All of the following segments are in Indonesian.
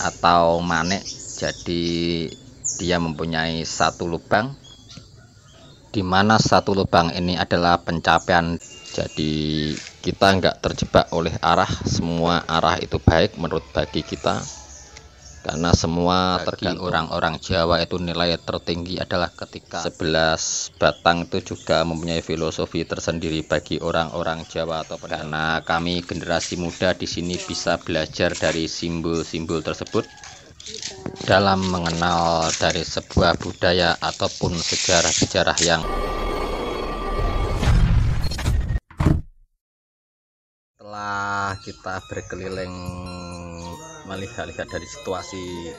atau manik. Jadi dia mempunyai satu lubang, di mana satu lubang ini adalah pencapaian. Jadi kita nggak terjebak oleh arah, semua arah itu baik menurut bagi kita, karena semua tergantung. Orang-orang Jawa itu nilai tertinggi adalah ketika 11 batang itu juga mempunyai filosofi tersendiri bagi orang-orang Jawa atau karena kami generasi muda di sini bisa belajar dari simbol-simbol tersebut dalam mengenal dari sebuah budaya ataupun sejarah-sejarah yang setelah kita berkeliling melihat-lihat dari situasi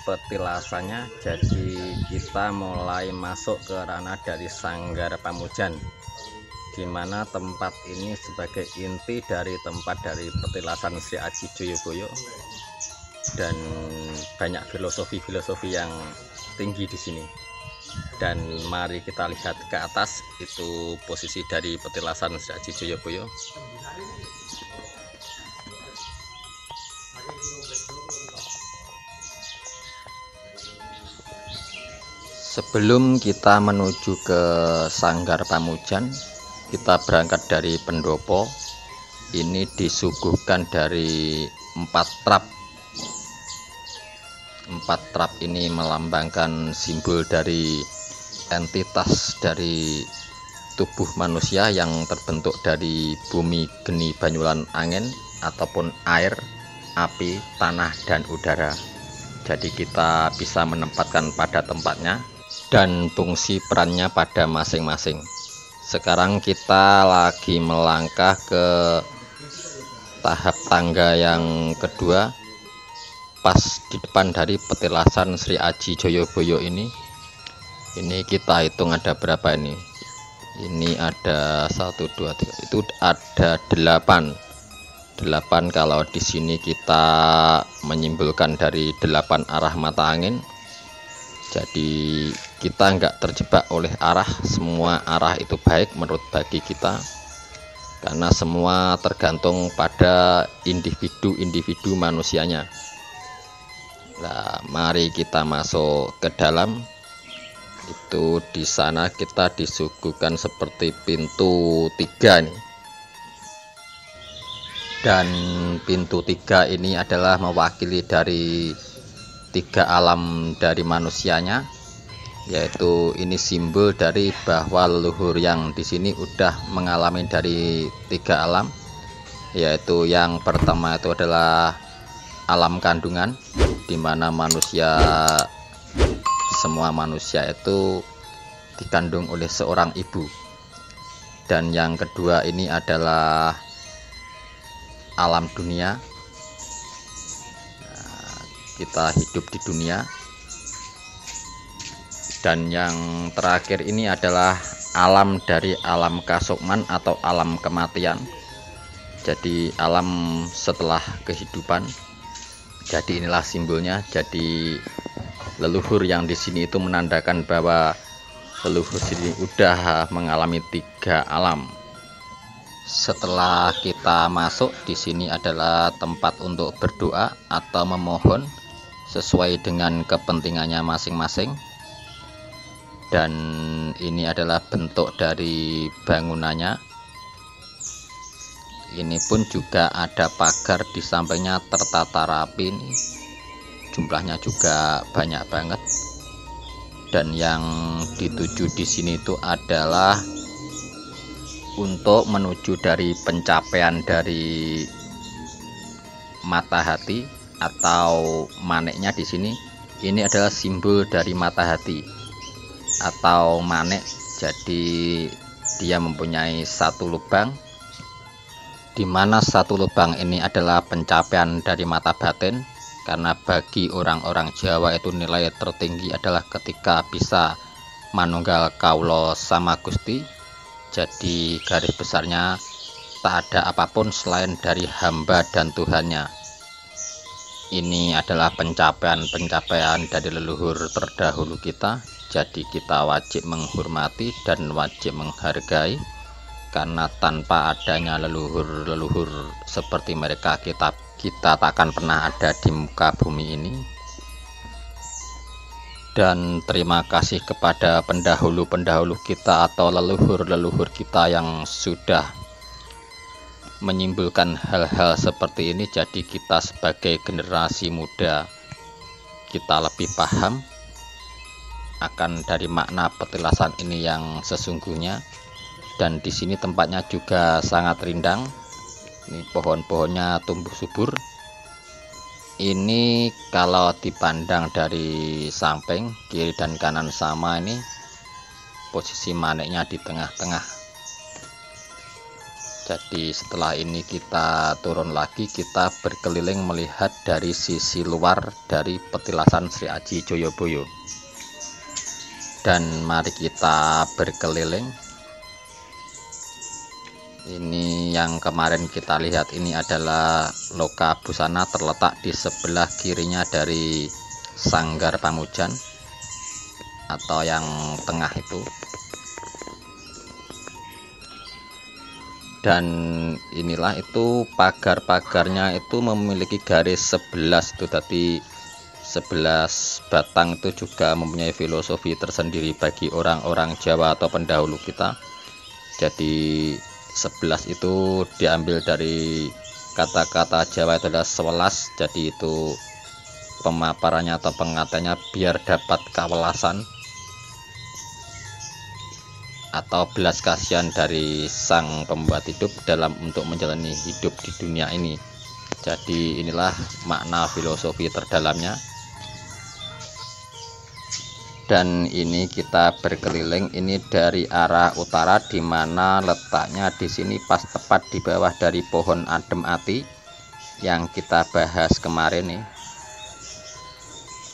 petilasannya, jadi kita mulai masuk ke ranah dari Sanggar Pamujan, di mana tempat ini sebagai inti dari tempat dari petilasan Sri Aji Joyoboyo, dan banyak filosofi-filosofi yang tinggi di sini. Dan mari kita lihat ke atas, itu posisi dari petilasan Sri Aji Joyoboyo. Sebelum kita menuju ke Sanggar Pamujan, kita berangkat dari pendopo. Ini disuguhkan dari 4 trap. 4 trap ini melambangkan simbol dari entitas dari tubuh manusia yang terbentuk dari bumi, geni, banyulan, angin, ataupun air, api, tanah, dan udara. Jadi kita bisa menempatkan pada tempatnya dan fungsi perannya pada masing-masing. Sekarang kita lagi melangkah ke tahap tangga yang kedua, pas di depan dari petilasan Sri Aji Joyoboyo ini. Ini kita hitung ada berapa ini? Ini ada 1, 2, 3, itu ada 8 kalau di sini kita menyimpulkan dari 8 arah mata angin. Jadi kita nggak terjebak oleh arah, semua arah itu baik menurut bagi kita, karena semua tergantung pada individu manusianya. Nah, mari kita masuk ke dalam. Itu di sana kita disuguhkan seperti pintu 3 nih. Dan pintu 3 ini adalah mewakili dari 3 alam dari manusianya, yaitu ini simbol dari bahwa leluhur yang di sini udah mengalami dari 3 alam, yaitu yang pertama itu adalah alam kandungan, di mana semua manusia itu dikandung oleh seorang ibu. Dan yang kedua ini adalah alam dunia. Kita hidup di dunia. Dan yang terakhir ini adalah alam dari alam kasukman atau alam kematian. Jadi alam setelah kehidupan. Jadi inilah simbolnya. Jadi leluhur yang di sini itu menandakan bahwa leluhur sini udah mengalami 3 alam. Setelah kita masuk, di sini adalah tempat untuk berdoa atau memohon sesuai dengan kepentingannya masing-masing. Dan ini adalah bentuk dari bangunannya. Ini pun juga ada pagar di sampingnya tertata rapi nih. Jumlahnya juga banyak banget. Dan yang dituju di sini itu adalah untuk menuju dari pencapaian dari mata hati atau maniknya di sini. Ini adalah simbol dari mata hati atau manik. Jadi dia mempunyai satu lubang, di mana satu lubang ini adalah pencapaian dari mata batin. Karena bagi orang-orang Jawa itu nilai tertinggi adalah ketika bisa manunggal kaulo sama Gusti. Jadi garis besarnya tak ada apapun selain dari hamba dan Tuhannya. Ini adalah pencapaian dari leluhur terdahulu kita. Jadi kita wajib menghormati dan wajib menghargai, karena tanpa adanya leluhur-leluhur seperti mereka kita takkan pernah ada di muka bumi ini. Dan terima kasih kepada pendahulu-pendahulu kita atau leluhur-leluhur kita yang sudah menyimpulkan hal-hal seperti ini. Jadi kita sebagai generasi muda, kita lebih paham akan dari makna petilasan ini yang sesungguhnya. Dan di sini tempatnya juga sangat rindang. Ini pohon-pohonnya tumbuh subur. Ini kalau dipandang dari samping kiri dan kanan sama, ini posisi maniknya di tengah-tengah. Jadi setelah ini kita turun lagi, kita berkeliling melihat dari sisi luar dari petilasan Sri Aji Joyoboyo. Dan mari kita berkeliling. Ini yang kemarin kita lihat, ini adalah Loka Busana, terletak di sebelah kirinya dari Sanggar Pamujan atau yang tengah itu. Dan inilah itu pagar-pagarnya itu memiliki garis 11 itu, tadi 11 batang itu juga mempunyai filosofi tersendiri bagi orang-orang Jawa atau pendahulu kita. Jadi 11 itu diambil dari kata-kata Jawa itu adalah 11, jadi itu pemaparannya atau pengatanya biar dapat kawelasan atau belas kasihan dari sang pembuat hidup dalam untuk menjalani hidup di dunia ini. Jadi inilah makna filosofi terdalamnya. Dan ini kita berkeliling ini dari arah utara, di mana letaknya di sini pas tepat di bawah dari pohon adem ati yang kita bahas kemarin nih.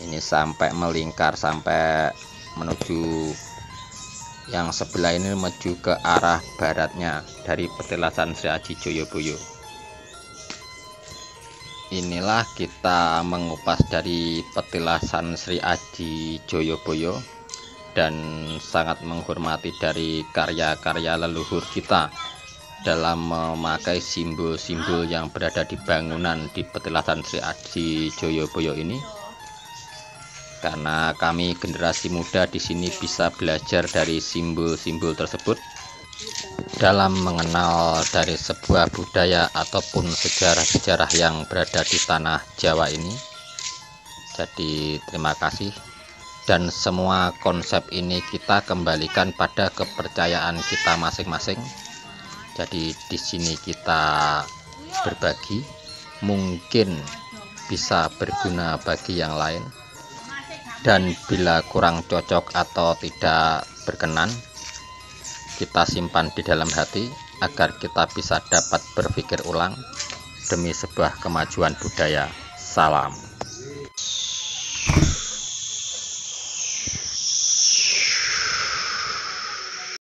Ini sampai melingkar sampai menuju yang sebelah ini, menuju ke arah baratnya dari petilasan Sri Aji Joyoboyo. Inilah kita mengupas dari petilasan Sri Aji Joyoboyo dan sangat menghormati dari karya-karya leluhur kita dalam memakai simbol-simbol yang berada di bangunan di petilasan Sri Aji Joyoboyo ini. Karena kami generasi muda di sini bisa belajar dari simbol-simbol tersebut dalam mengenal dari sebuah budaya ataupun sejarah-sejarah yang berada di tanah Jawa ini. Jadi terima kasih, dan semua konsep ini kita kembalikan pada kepercayaan kita masing-masing. Jadi di sini kita berbagi, mungkin bisa berguna bagi yang lain, dan bila kurang cocok atau tidak berkenan, kita simpan di dalam hati agar kita bisa dapat berpikir ulang demi sebuah kemajuan budaya. Salam.